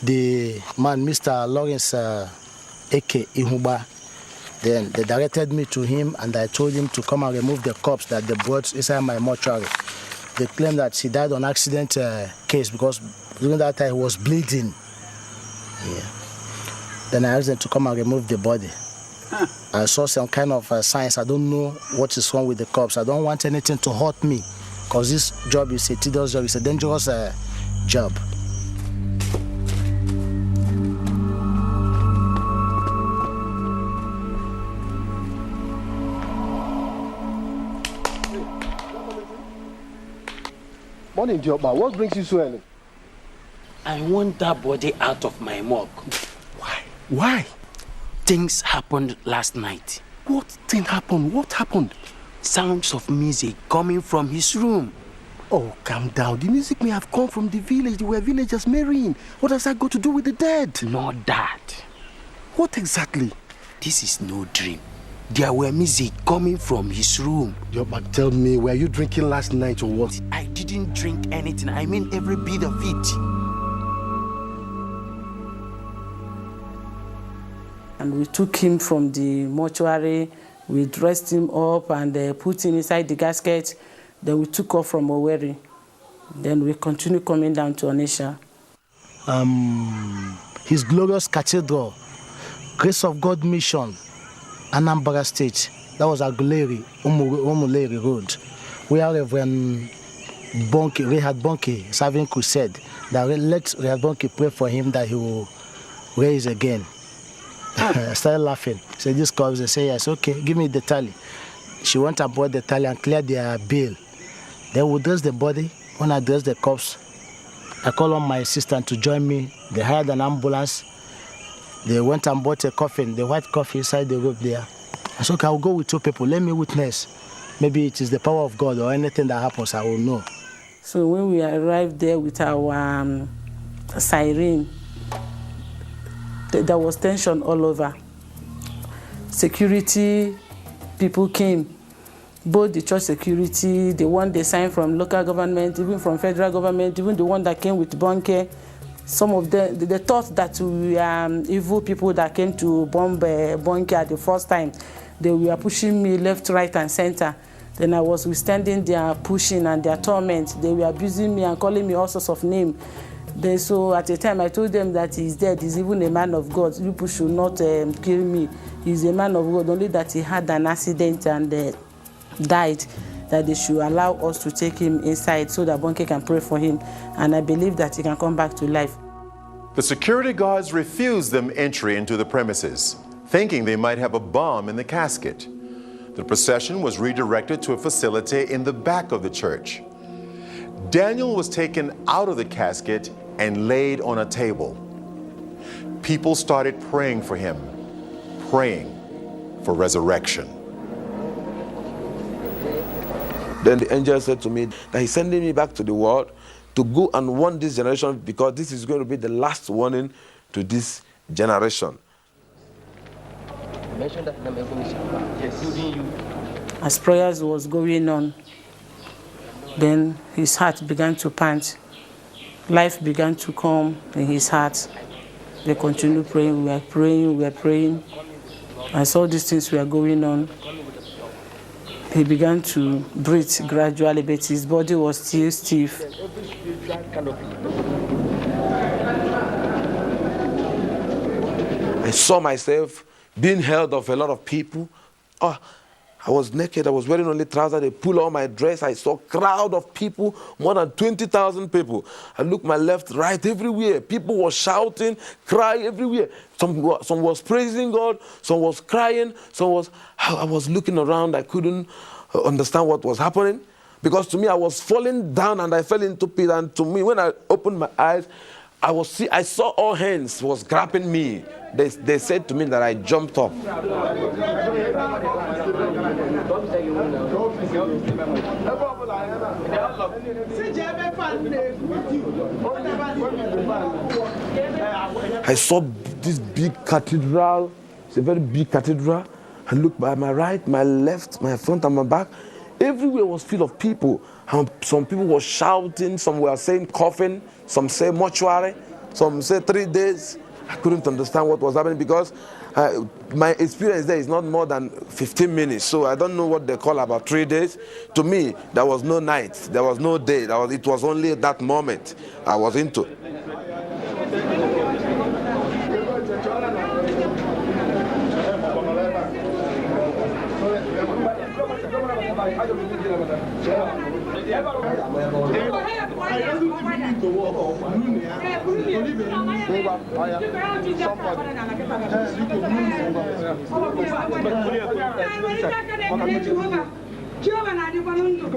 the man, Mr. Lawrence Eke Ihuba. Then they directed me to him, and I told him to come and remove the corpse that they brought inside my mortuary. They claimed that he died on accident case because during that time he was bleeding. Yeah. Then I asked them to come and remove the body. I saw some kind of signs. I don't know what is wrong with the corpse. I don't want anything to hurt me because this job is a tedious job. It's a dangerous job. Morning, Jobba. What brings you so early? I want that body out of my morgue. Why? Why? Things happened last night. What thing happened? What happened? Sounds of music coming from his room. Oh, calm down. The music may have come from the village. They were villagers marrying. What does that got to do with the dead? Not that. What exactly? This is no dream. There were music coming from his room. Jobba, tell me, were you drinking last night or what? I didn't drink anything. I mean every bit of it. And we took him from the mortuary, we dressed him up and put him inside the casket. Then we took off from Owerri. Then we continued coming down to Onitsha. His glorious cathedral, Grace of God Mission, Anambra State, that was Aguleri, Umuleri Road, where Reverend Bonke serving crusade, that let Reverend Bonke pray for him that he will raise again. I started laughing. So this comes and say, yes, okay, give me the tally. She went and bought the tally and cleared their bill. Then we dress the body. When I dress the corpse, I call on my assistant to join me. They hired an ambulance. They went and bought a coffin, the white coffin inside the rope there. I said, okay, I'll go with 2 people. Let me witness. Maybe it is the power of God or anything that happens, I will know. So when we arrived there with our siren, there was tension all over. Security people came, both the church security, the one they signed from local government, even from federal government, even the one that came with Bonke. Some of them, they thought that we were evil people that came to bomb Bonke at the first time. They were pushing me left, right, and center. Then I was withstanding their pushing and their torment. They were abusing me and calling me all sorts of names. So at the time I told them that he's dead, he's even a man of God. You people should not kill me. He's a man of God, only that he had an accident and died, that they should allow us to take him inside so that Bonke can pray for him. And I believe that he can come back to life. The security guards refused them entry into the premises, thinking they might have a bomb in the casket. The procession was redirected to a facility in the back of the church. Daniel was taken out of the casket and laid on a table. People started praying for him, praying for resurrection. Then the angel said to me that he's sending me back to the world to go and warn this generation, because this is going to be the last warning to this generation. As prayers was going on, then his heart began to pant. Life began to come in his heart. They continued praying, we were praying. I saw these things were going on. He began to breathe gradually, but his body was still stiff. I saw myself being held of a lot of people. Oh, I was naked, I was wearing only trousers, they pulled on my dress. I saw a crowd of people, more than 20,000 people. I looked my left, right, everywhere. People were shouting, crying everywhere. Some was praising God, some was crying, I was looking around, I couldn't understand what was happening. Because to me, I was falling down and I fell into pit. And to me, when I opened my eyes, I saw all hands was grabbing me. They said to me that I jumped up. I saw this big cathedral. It's a very big cathedral. I looked by my right, my left, my front and my back. Everywhere was full of people. Some people were shouting, some were saying coffin, some say mortuary, Some say 3 days. I couldn't understand what was happening because my experience there is not more than 15 minutes. So I don't know what they call about 3 days. To me, there was no night, there was no day. It was only that moment I was into.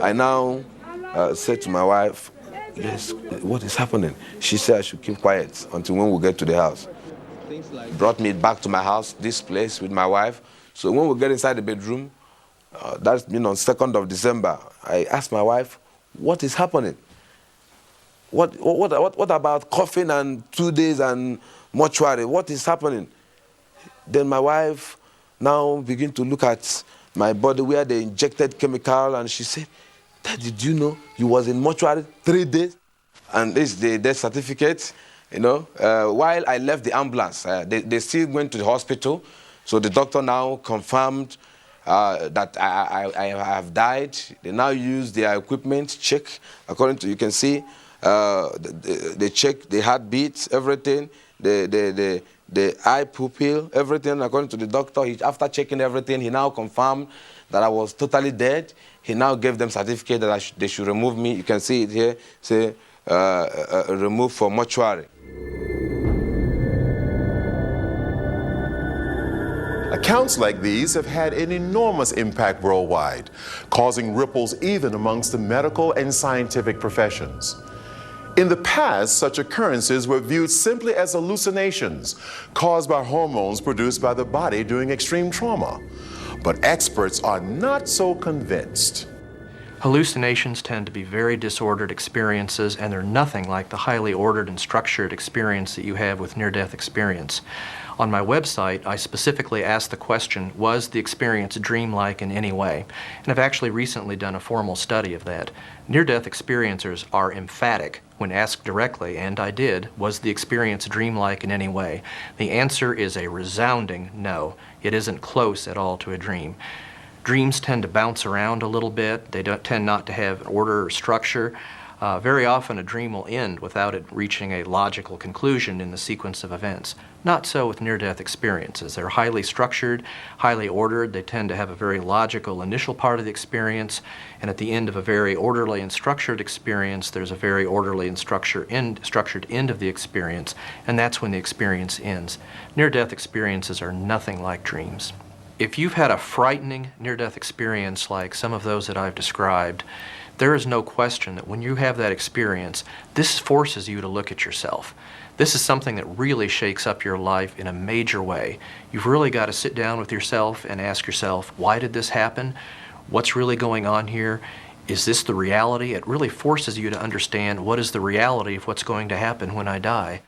I now said to my wife, yes, what is happening? She said I should keep quiet until when we get to the house. Brought me back to my house, this place with my wife. So when we get inside the bedroom, that's been on 2nd of December, I asked my wife, what is happening? What about coffin and 2 days and mortuary? What is happening? Then my wife now began to look at my body where they injected chemical, and she said, Dad, did you know you was in mortuary 3 days? And this is the death certificate, you know. While I left the ambulance, they still went to the hospital. So the doctor now confirmed that I have died. They now use their equipment, check, according to, you can see, they check the heartbeats, everything, the eye pupil, everything, according to the doctor. After checking everything, he now confirmed that I was totally dead. He now gave them certificate that they should remove me. You can see it here, say, remove for mortuary. Accounts like these have had an enormous impact worldwide, causing ripples even amongst the medical and scientific professions. In the past, such occurrences were viewed simply as hallucinations caused by hormones produced by the body during extreme trauma. But experts are not so convinced. Hallucinations tend to be very disordered experiences, and they're nothing like the highly ordered and structured experience that you have with near-death experience. On my website, I specifically asked the question, was the experience dreamlike in any way? And I've actually recently done a formal study of that. Near-death experiencers are emphatic when asked directly, and I did, was the experience dreamlike in any way? The answer is a resounding no. It isn't close at all to a dream. Dreams tend to bounce around a little bit. They tend not to have order or structure. Very often a dream will end without it reaching a logical conclusion in the sequence of events. Not so with near-death experiences. They're highly structured, highly ordered. They tend to have a very logical initial part of the experience, and at the end of a very orderly and structured experience, there's a very orderly and structured end of the experience, and that's when the experience ends. Near-death experiences are nothing like dreams. If you've had a frightening near-death experience like some of those that I've described, there is no question that when you have that experience, this forces you to look at yourself. This is something that really shakes up your life in a major way. You've really got to sit down with yourself and ask yourself, why did this happen? What's really going on here? Is this the reality? It really forces you to understand what is the reality of what's going to happen when I die.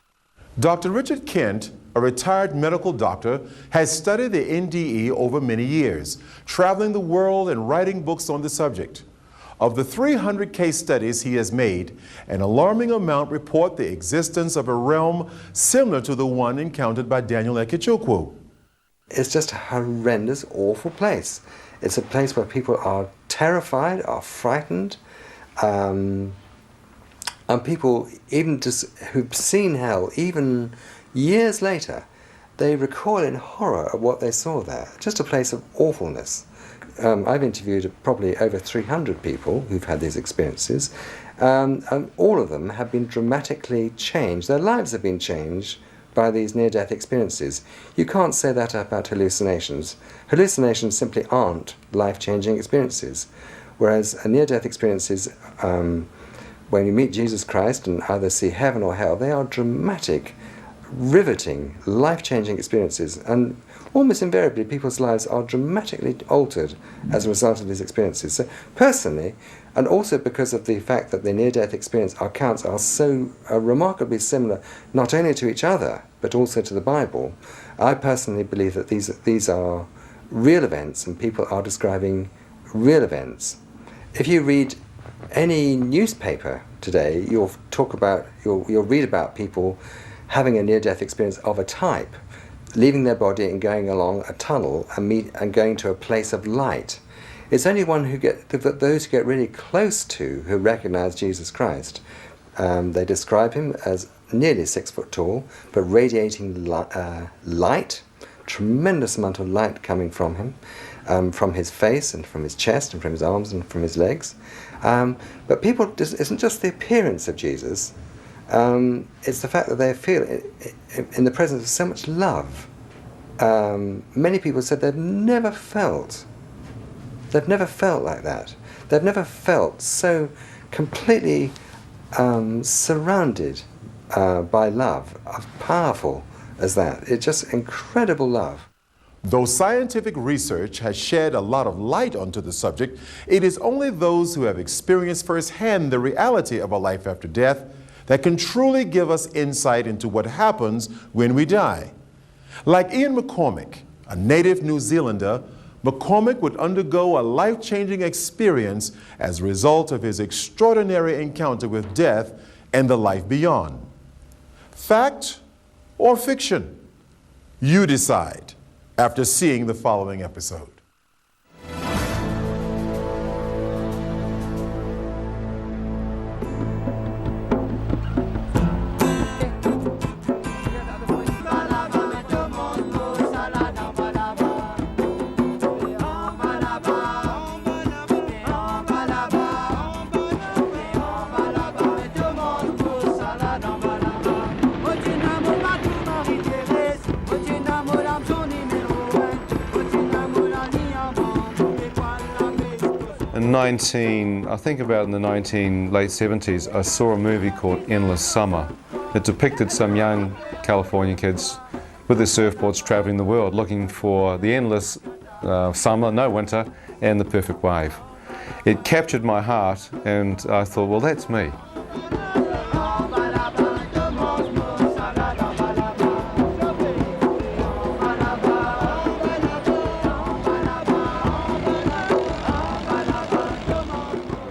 Dr. Richard Kent, a retired medical doctor, has studied the NDE over many years, traveling the world and writing books on the subject. Of the 300 case studies he has made, an alarming amount report the existence of a realm similar to the one encountered by Daniel Ekechukwu. It's just a horrendous, awful place. It's a place where people are terrified, are frightened, and people, even just who've seen hell, even years later, they recoil in horror at what they saw there. Just a place of awfulness. I've interviewed probably over 300 people who've had these experiences, and all of them have been dramatically changed. Their lives have been changed by these near-death experiences. You can't say that about hallucinations. Hallucinations simply aren't life-changing experiences, whereas near-death experiences, when you meet Jesus Christ and either see heaven or hell, they are dramatic, riveting, life-changing experiences, and almost invariably people's lives are dramatically altered as a result of these experiences. So personally, and also because of the fact that the near-death experience accounts are so remarkably similar not only to each other but also to the Bible, I personally believe that these are real events and people are describing real events. If you read any newspaper today, you'll read about people having a near-death experience of a type, leaving their body and going along a tunnel and going to a place of light. It's only those who get really close to who recognize Jesus Christ. They describe him as nearly 6 foot tall, but radiating light, tremendous amount of light coming from him, from his face and from his chest and from his arms and from his legs. But it isn't just the appearance of Jesus, it's the fact that they feel in the presence of so much love. Many people said they've never felt like that. They've never felt so completely surrounded by love, powerful as that. It's just incredible love. Though scientific research has shed a lot of light onto the subject, it is only those who have experienced firsthand the reality of a life after death that can truly give us insight into what happens when we die. Like Ian McCormick, a native New Zealander, McCormick would undergo a life-changing experience as a result of his extraordinary encounter with death and the life beyond. Fact or fiction? You decide after seeing the following episode. I think about in the late 70s, I saw a movie called Endless Summer. It depicted some young California kids with their surfboards traveling the world looking for the endless summer, no winter, and the perfect wave. It captured my heart, and I thought, well, that's me.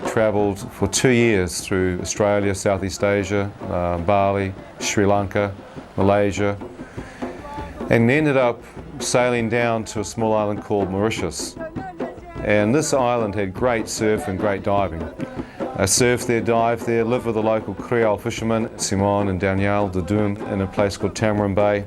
Travelled for 2 years through Australia, Southeast Asia, Bali, Sri Lanka, Malaysia, and ended up sailing down to a small island called Mauritius. And this island had great surf and great diving. I surfed there, dived there, lived with the local Creole fishermen, Simon and Danielle de Doom, in a place called Tamarin Bay.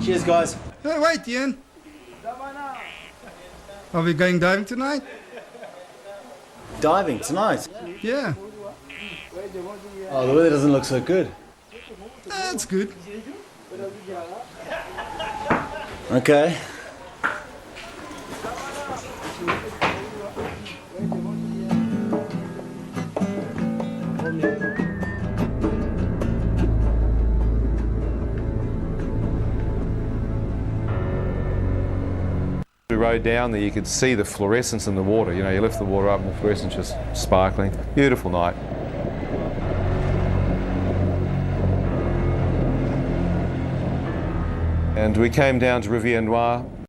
Cheers, guys. Hey, wait, Ian. Are we going diving tonight? Diving tonight? Yeah. Oh, the weather doesn't look so good. That's good. Okay. We rode down there, you could see the fluorescence in the water. You know, you lift the water up and the fluorescence just sparkling. Beautiful night. And we came down to Rivière Noire.